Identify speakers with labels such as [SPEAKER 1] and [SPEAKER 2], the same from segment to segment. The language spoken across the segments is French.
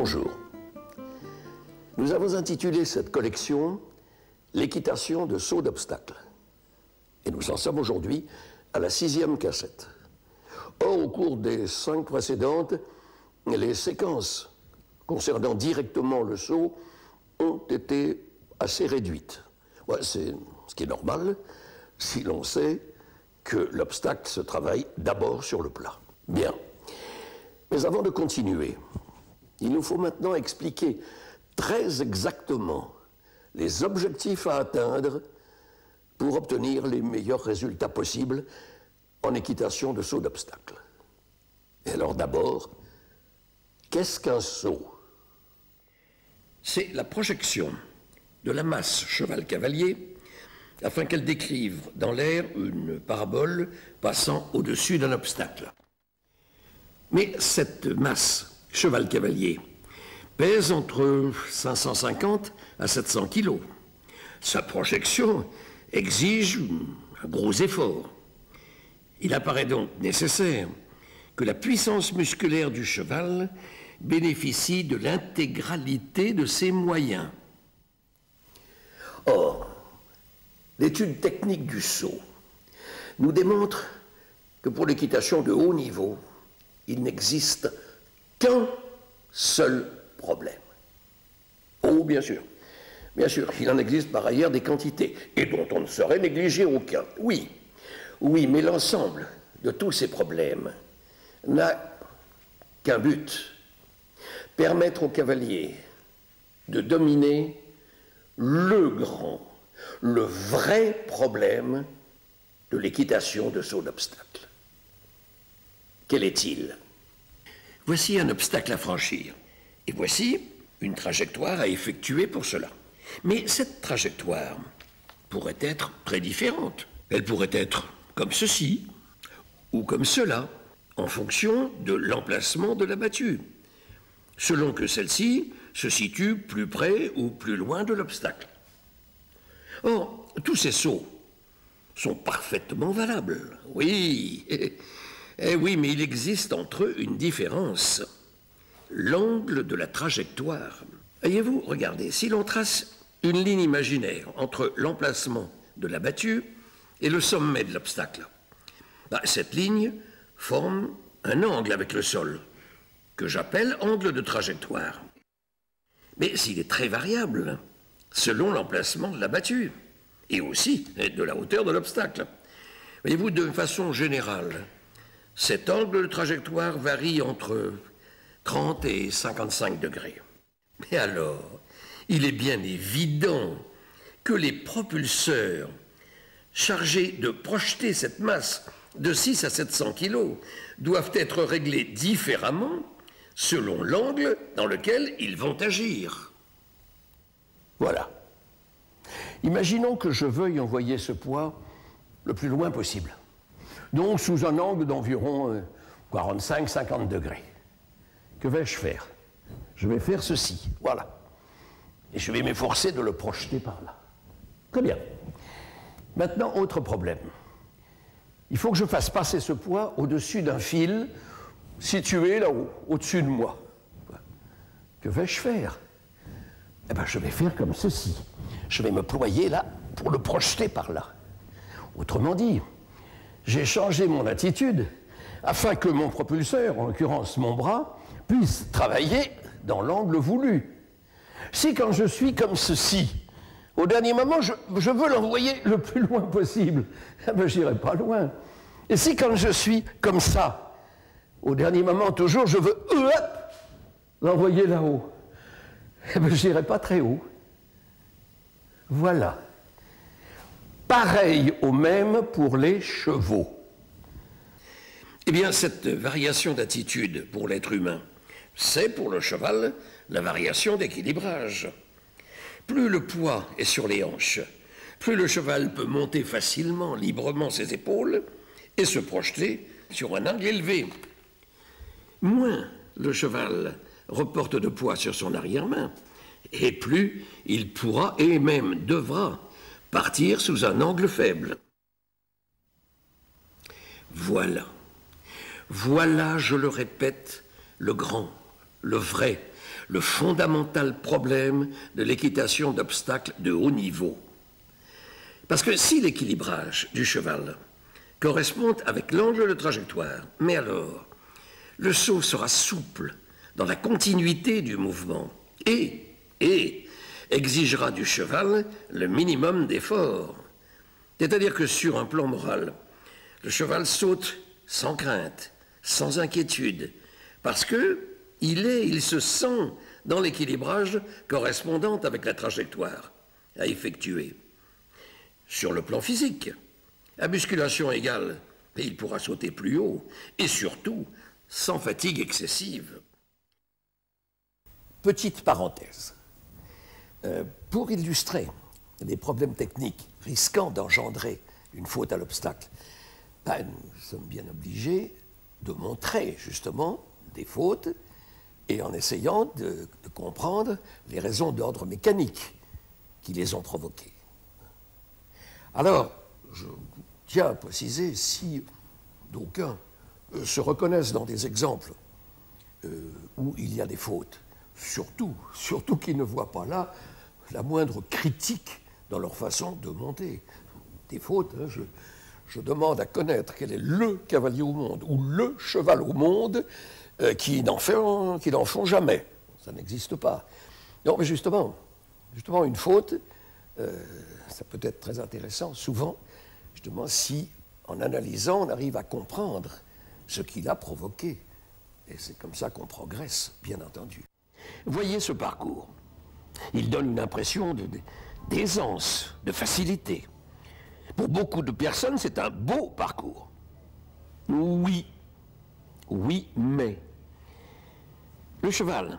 [SPEAKER 1] Bonjour. Nous avons intitulé cette collection « L'équitation de saut d'obstacles ». Et nous en sommes aujourd'hui à la 6e cassette. Or, au cours des 5 précédentes, les séquences concernant directement le saut ont été assez réduites. Ouais, c'est ce qui est normal si l'on sait que l'obstacle se travaille d'abord sur le plat. Bien. Mais avant de continuer, il nous faut maintenant expliquer très exactement les objectifs à atteindre pour obtenir les meilleurs résultats possibles en équitation de saut d'obstacles. Et alors d'abord, qu'est-ce qu'un saut? C'est la projection de la masse cheval-cavalier afin qu'elle décrive dans l'air une parabole passant au-dessus d'un obstacle. Mais cette masse cheval-cavalier pèse entre 550 à 700 kilos. Sa projection exige un gros effort. Il apparaît donc nécessaire que la puissance musculaire du cheval bénéficie de l'intégralité de ses moyens. Or, l'étude technique du saut nous démontre que pour l'équitation de haut niveau, il n'existe qu'un seul problème. Oh, bien sûr, il en existe par ailleurs des quantités, et dont on ne saurait négliger aucun. Oui, mais l'ensemble de tous ces problèmes n'a qu'un but, permettre au cavalier de dominer le vrai problème de l'équitation de saut d'obstacle. Quel est-il? Voici un obstacle à franchir, et voici une trajectoire à effectuer pour cela. Mais cette trajectoire pourrait être très différente. Elle pourrait être comme ceci, ou comme cela, en fonction de l'emplacement de la battue, selon que celle-ci se situe plus près ou plus loin de l'obstacle. Or, tous ces sauts sont parfaitement valables, oui. Oui, mais il existe entre eux une différence. L'angle de la trajectoire. Voyez-vous, regardez, si l'on trace une ligne imaginaire entre l'emplacement de la battue et le sommet de l'obstacle, cette ligne forme un angle avec le sol, que j'appelle angle de trajectoire. Mais s'il est très variable, selon l'emplacement de la battue, et aussi de la hauteur de l'obstacle. Voyez-vous, de façon générale, cet angle de trajectoire varie entre 30 et 55 degrés. Mais alors, il est bien évident que les propulseurs chargés de projeter cette masse de 6 à 700 kilos doivent être réglés différemment selon l'angle dans lequel ils vont agir. Voilà. Imaginons que je veuille envoyer ce poids le plus loin possible, donc sous un angle d'environ 45-50 degrés. Que vais-je faire? Je vais faire ceci, voilà. Et je vais m'efforcer de le projeter par là. Très bien. Maintenant, autre problème. Il faut que je fasse passer ce poids au-dessus d'un fil situé là-haut, au-dessus de moi. Que vais-je faire? Eh bien, je vais faire comme ceci. Je vais me ployer là pour le projeter par là. Autrement dit, j'ai changé mon attitude afin que mon propulseur, en l'occurrence mon bras, puisse travailler dans l'angle voulu. Si quand je suis comme ceci, au dernier moment, je veux l'envoyer le plus loin possible, eh bien, j'irai pas loin. Et si quand je suis comme ça, au dernier moment, toujours, je veux l'envoyer là-haut, eh bien, j'irai pas très haut. Voilà. Pareil au même pour les chevaux. Eh bien, cette variation d'attitude pour l'être humain, c'est pour le cheval la variation d'équilibrage. Plus le poids est sur les hanches, plus le cheval peut monter facilement, librement ses épaules et se projeter sur un angle élevé. Moins le cheval reporte de poids sur son arrière-main, et plus il pourra et même devra partir sous un angle faible. Voilà, je le répète, le grand, le vrai, le fondamental problème de l'équitation d'obstacles de haut niveau. Parce que si l'équilibrage du cheval correspond avec l'angle de trajectoire, mais alors le saut sera souple dans la continuité du mouvement et exigera du cheval le minimum d'effort. C'est-à-dire que sur un plan moral, le cheval saute sans crainte, sans inquiétude, parce qu'il se sent dans l'équilibrage correspondant avec la trajectoire à effectuer. Sur le plan physique, à musculation égale, il pourra sauter plus haut, et surtout sans fatigue excessive. Petite parenthèse. Pour illustrer les problèmes techniques risquant d'engendrer une faute à l'obstacle, nous sommes bien obligés de montrer justement des fautes et en essayant de comprendre les raisons d'ordre mécanique qui les ont provoquées. Alors, je tiens à préciser, si d'aucuns se reconnaissent dans des exemples où il y a des fautes, surtout qu'ils ne voient pas là la moindre critique dans leur façon de monter. Des fautes, hein, je demande à connaître quel est le cavalier au monde ou le cheval au monde qui n'en font jamais. Ça n'existe pas. Non, mais justement une faute, ça peut être très intéressant, souvent, justement, si, en analysant, on arrive à comprendre ce qui l'a provoqué. Et c'est comme ça qu'on progresse, bien entendu. Voyez ce parcours. Il donne une impression d'aisance, de facilité. Pour beaucoup de personnes, c'est un beau parcours. Oui, mais le cheval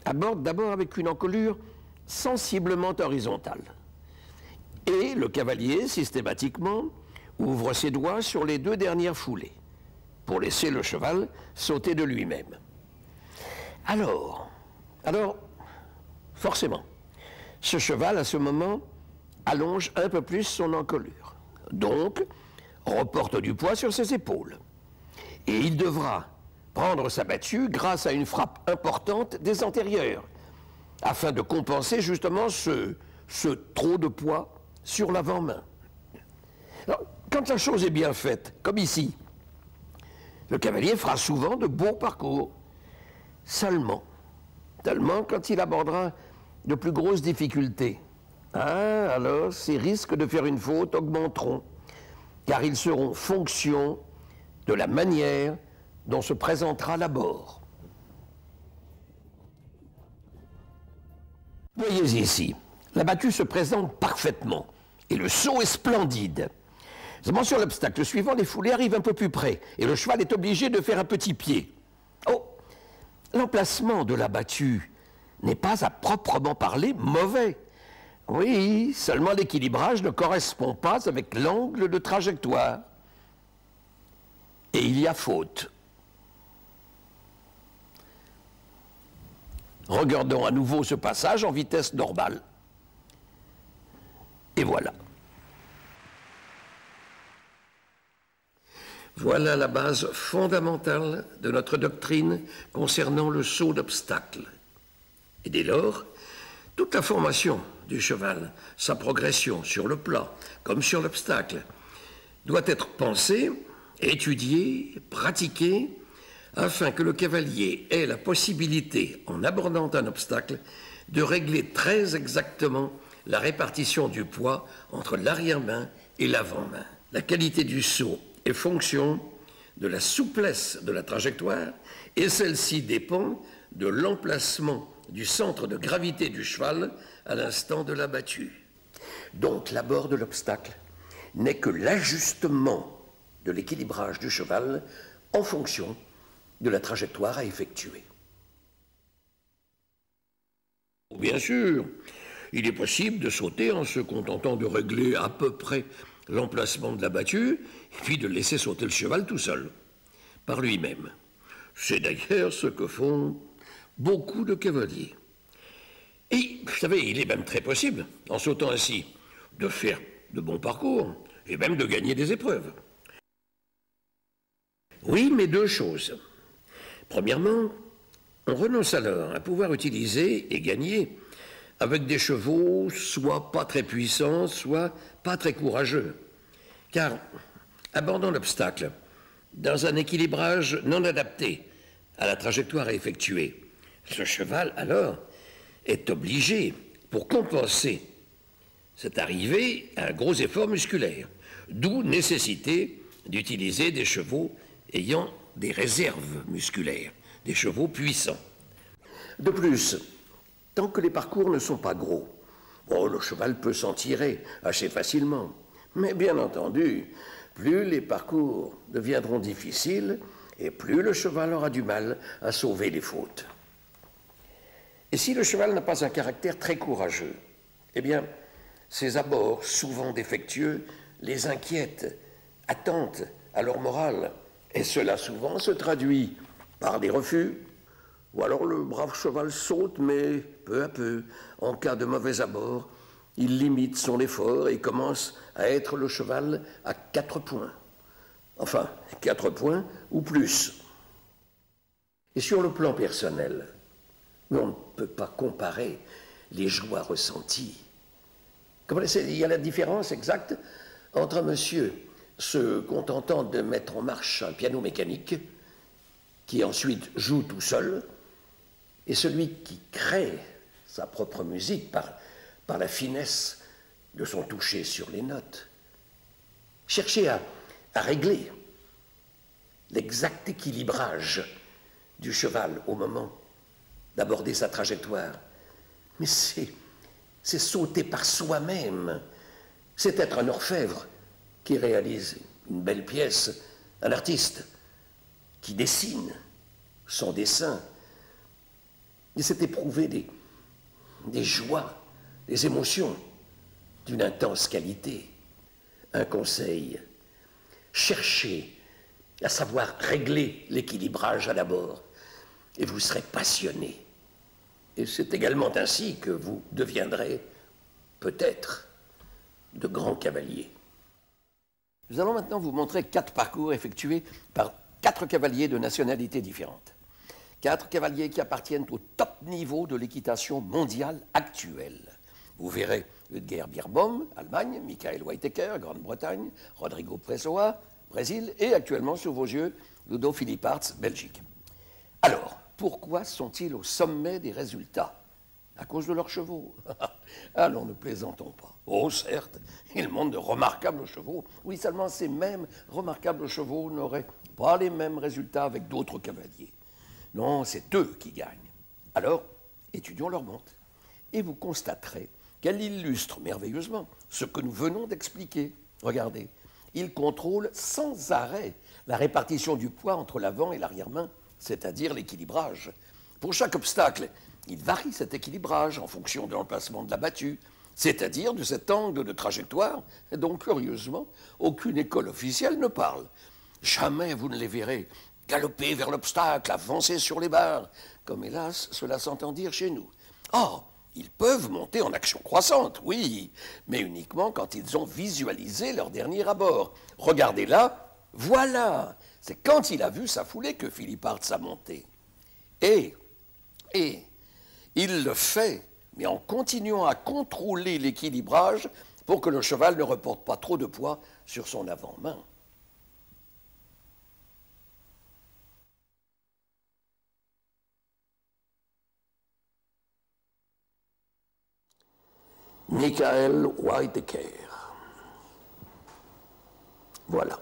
[SPEAKER 1] aborde d'abord avec une encolure sensiblement horizontale. Et le cavalier, systématiquement, ouvre ses doigts sur les deux dernières foulées pour laisser le cheval sauter de lui-même. Alors, forcément, ce cheval, à ce moment, allonge un peu plus son encolure. Donc, reporte du poids sur ses épaules. Et il devra prendre sa battue grâce à une frappe importante des antérieurs, afin de compenser justement ce trop de poids sur l'avant-main. Alors, quand la chose est bien faite, comme ici, le cavalier fera souvent de beaux parcours. Seulement quand il abordera de plus grosses difficultés, alors ces risques de faire une faute augmenteront, car ils seront fonction de la manière dont se présentera l'abord. Voyez ici, la battue se présente parfaitement et le saut est splendide. Seulement sur l'obstacle suivant, les foulées arrivent un peu plus près et le cheval est obligé de faire un petit pied. Oh, l'emplacement de la battue n'est pas à proprement parler mauvais. Oui, seulement l'équilibrage ne correspond pas avec l'angle de trajectoire. Et il y a faute. Regardons à nouveau ce passage en vitesse normale. Et voilà. Voilà la base fondamentale de notre doctrine concernant le saut d'obstacle. Et dès lors, toute la formation du cheval, sa progression sur le plat comme sur l'obstacle, doit être pensée, étudiée, pratiquée, afin que le cavalier ait la possibilité, en abordant un obstacle, de régler très exactement la répartition du poids entre l'arrière-main et l'avant-main. La qualité du saut est fonction de la souplesse de la trajectoire et celle-ci dépend de l'emplacement du centre de gravité du cheval à l'instant de la battue. Donc l'abord de l'obstacle n'est que l'ajustement de l'équilibrage du cheval en fonction de la trajectoire à effectuer. Bien sûr, il est possible de sauter en se contentant de régler à peu près l'emplacement de la battue et puis de laisser sauter le cheval tout seul, par lui-même. C'est d'ailleurs ce que font beaucoup de cavaliers. Et, vous savez, il est même très possible, en sautant ainsi, de faire de bons parcours et même de gagner des épreuves. Oui, mais deux choses. Premièrement, On renonce alors à pouvoir utiliser et gagner avec des chevaux soit pas très puissants, soit pas très courageux. Car, abordant l'obstacle dans un équilibrage non adapté à la trajectoire à effectuer, ce cheval, alors, est obligé, pour compenser cette arrivée, à un gros effort musculaire, d'où nécessité d'utiliser des chevaux ayant des réserves musculaires, des chevaux puissants. De plus, tant que les parcours ne sont pas gros, bon, le cheval peut s'en tirer assez facilement. Mais bien entendu, plus les parcours deviendront difficiles et plus le cheval aura du mal à sauver les fautes. Et si le cheval n'a pas un caractère très courageux, eh bien, ses abords, souvent défectueux, les inquiètent, attentent à leur morale. Et cela souvent se traduit par des refus, ou alors le brave cheval saute, mais peu à peu, en cas de mauvais abord, il limite son effort et commence à être le cheval à 4 points. Enfin, 4 points ou plus. Et sur le plan personnel, on ne peut pas comparer les joies ressenties. Il y a la différence exacte entre un monsieur se contentant de mettre en marche un piano mécanique, qui ensuite joue tout seul, et celui qui crée sa propre musique par la finesse de son toucher sur les notes. Chercher à régler l'exact équilibrage du cheval au moment d'aborder sa trajectoire. Mais c'est sauter par soi-même. C'est être un orfèvre qui réalise une belle pièce, un artiste qui dessine son dessin. Et c'est éprouver des joies, des émotions d'une intense qualité. Un conseil, cherchez à savoir régler l'équilibrage à l'abord et vous serez passionné. Et c'est également ainsi que vous deviendrez, peut-être, de grands cavaliers. Nous allons maintenant vous montrer 4 parcours effectués par 4 cavaliers de nationalités différentes. 4 cavaliers qui appartiennent au top niveau de l'équitation mondiale actuelle. Vous verrez Ludger Beerbohm, Allemagne, Michael Whitaker, Grande-Bretagne, Rodrigo Pessoa, Brésil, et actuellement sous vos yeux, Ludo Philippaerts, Belgique. Alors, pourquoi sont-ils au sommet des résultats? À cause de leurs chevaux. Allons, ne plaisantons pas. Oh, certes, ils montent de remarquables chevaux. Oui, seulement ces mêmes remarquables chevaux n'auraient pas les mêmes résultats avec d'autres cavaliers. Non, c'est eux qui gagnent. Alors, étudions leur monte. Et vous constaterez qu'elle illustre merveilleusement ce que nous venons d'expliquer. Regardez, ils contrôlent sans arrêt la répartition du poids entre l'avant et l'arrière-main, c'est-à-dire l'équilibrage. Pour chaque obstacle, il varie cet équilibrage en fonction de l'emplacement de la battue, c'est-à-dire de cet angle de trajectoire, dont, curieusement, aucune école officielle ne parle. Jamais vous ne les verrez galoper vers l'obstacle, avancer sur les barres, comme hélas cela s'entend dire chez nous. Or, ils peuvent monter en action croissante, oui, mais uniquement quand ils ont visualisé leur dernier abord. Regardez là, voilà, c'est quand il a vu sa foulée que Philippaerts a monté. Et il le fait, mais en continuant à contrôler l'équilibrage pour que le cheval ne reporte pas trop de poids sur son avant-main. Michael Whitaker. Voilà.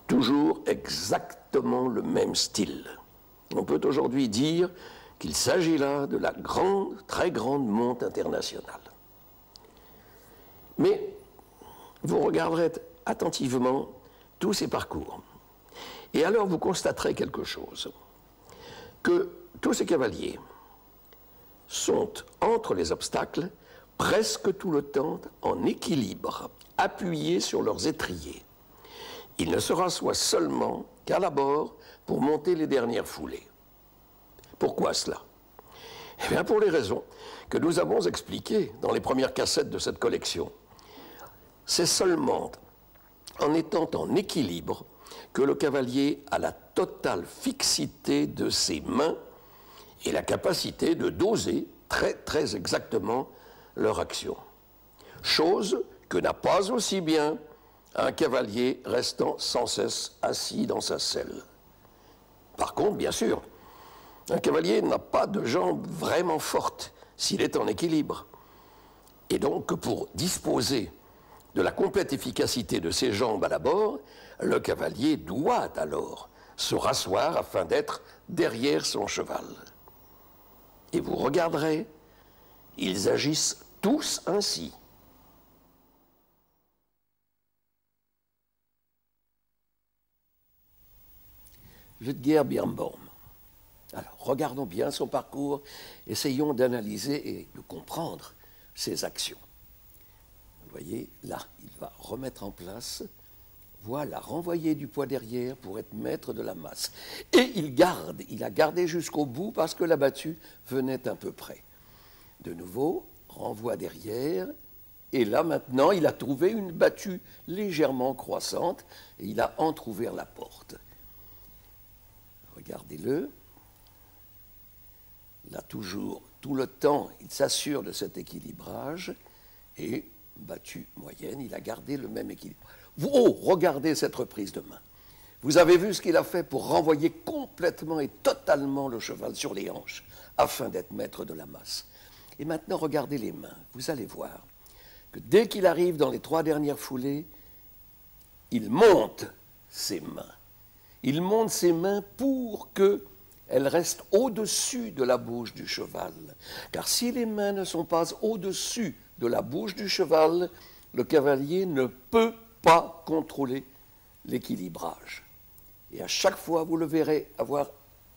[SPEAKER 1] Toujours exactement le même style. On peut aujourd'hui dire qu'il s'agit là de la grande, très grande monte internationale. Mais vous regarderez attentivement tous ces parcours. Et alors vous constaterez quelque chose, que tous ces cavaliers sont entre les obstacles presque tout le temps en équilibre, appuyés sur leurs étriers. Ils ne se rassoient seulement qu'à l'abord pour monter les dernières foulées. Pourquoi cela? Eh bien pour les raisons que nous avons expliquées dans les premières cassettes de cette collection. C'est seulement en étant en équilibre que le cavalier a la totale fixité de ses mains et la capacité de doser très très exactement leur action. Chose que n'a pas aussi bien un cavalier restant sans cesse assis dans sa selle. Par contre, bien sûr, un cavalier n'a pas de jambes vraiment fortes s'il est en équilibre. Et donc, pour disposer de la complète efficacité de ses jambes à l'abord, le cavalier doit alors se rasseoir afin d'être derrière son cheval. Et vous regarderez, ils agissent tous ainsi. Ludger Birnbaum. Alors, regardons bien son parcours, essayons d'analyser et de comprendre ses actions. Vous voyez, là, il va remettre en place, voilà, renvoyer du poids derrière pour être maître de la masse. Et il a gardé jusqu'au bout parce que la battue venait un peu près. De nouveau, renvoi derrière, et là maintenant, il a trouvé une battue légèrement croissante, et il a entrouvert la porte. Regardez-le. Là, toujours, tout le temps, il s'assure de cet équilibrage, et battue moyenne, il a gardé le même équilibre. Oh, regardez cette reprise de main. Vous avez vu ce qu'il a fait pour renvoyer complètement et totalement le cheval sur les hanches, afin d'être maître de la masse. Et maintenant, regardez les mains. Vous allez voir que dès qu'il arrive dans les 3 dernières foulées, il monte ses mains. Il monte ses mains pour qu'elles restent au-dessus de la bouche du cheval. Car si les mains ne sont pas au-dessus de la bouche du cheval, le cavalier ne peut pas contrôler l'équilibrage. Et à chaque fois, vous le verrez avoir,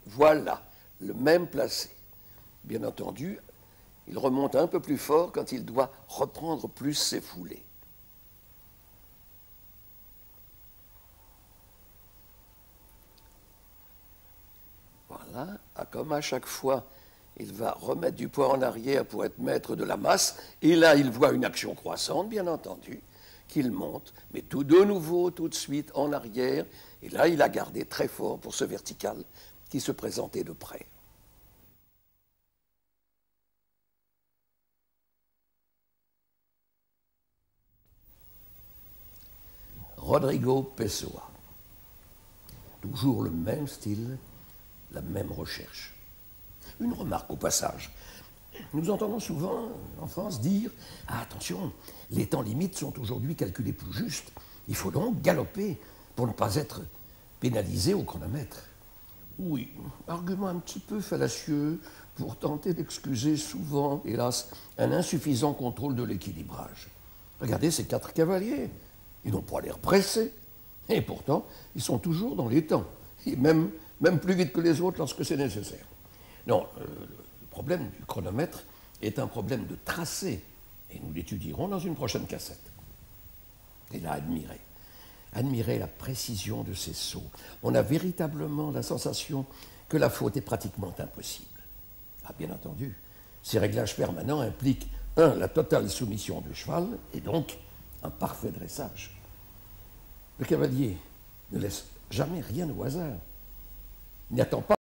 [SPEAKER 1] voilà, le même placé. Bien entendu, il remonte un peu plus fort quand il doit reprendre plus ses foulées. Voilà, comme à chaque fois, il va remettre du poids en arrière pour être maître de la masse, et là, il voit une action croissante, bien entendu, qu'il monte, mais tout de nouveau, tout de suite, en arrière, et là, il a gardé très fort pour ce vertical qui se présentait de près. Rodrigo Pessoa. Toujours le même style, la même recherche. Une remarque au passage. Nous entendons souvent en France dire « Ah, attention, les temps limites sont aujourd'hui calculés plus justes. Il faut donc galoper pour ne pas être pénalisé au chronomètre. » Oui, argument un petit peu fallacieux pour tenter d'excuser souvent, hélas, un insuffisant contrôle de l'équilibrage. Regardez ces 4 cavaliers. Ils n'ont pas l'air pressés. Et pourtant, ils sont toujours dans les temps. Et même plus vite que les autres lorsque c'est nécessaire. Non, le problème du chronomètre est un problème de tracé. Et nous l'étudierons dans une prochaine cassette. Et là, admirez la précision de ces sauts. On a véritablement la sensation que la faute est pratiquement impossible. Ah, bien entendu, ces réglages permanents impliquent, 1, la totale soumission du cheval, et donc un parfait dressage. Le cavalier ne laisse jamais rien au hasard. Il n'attend pas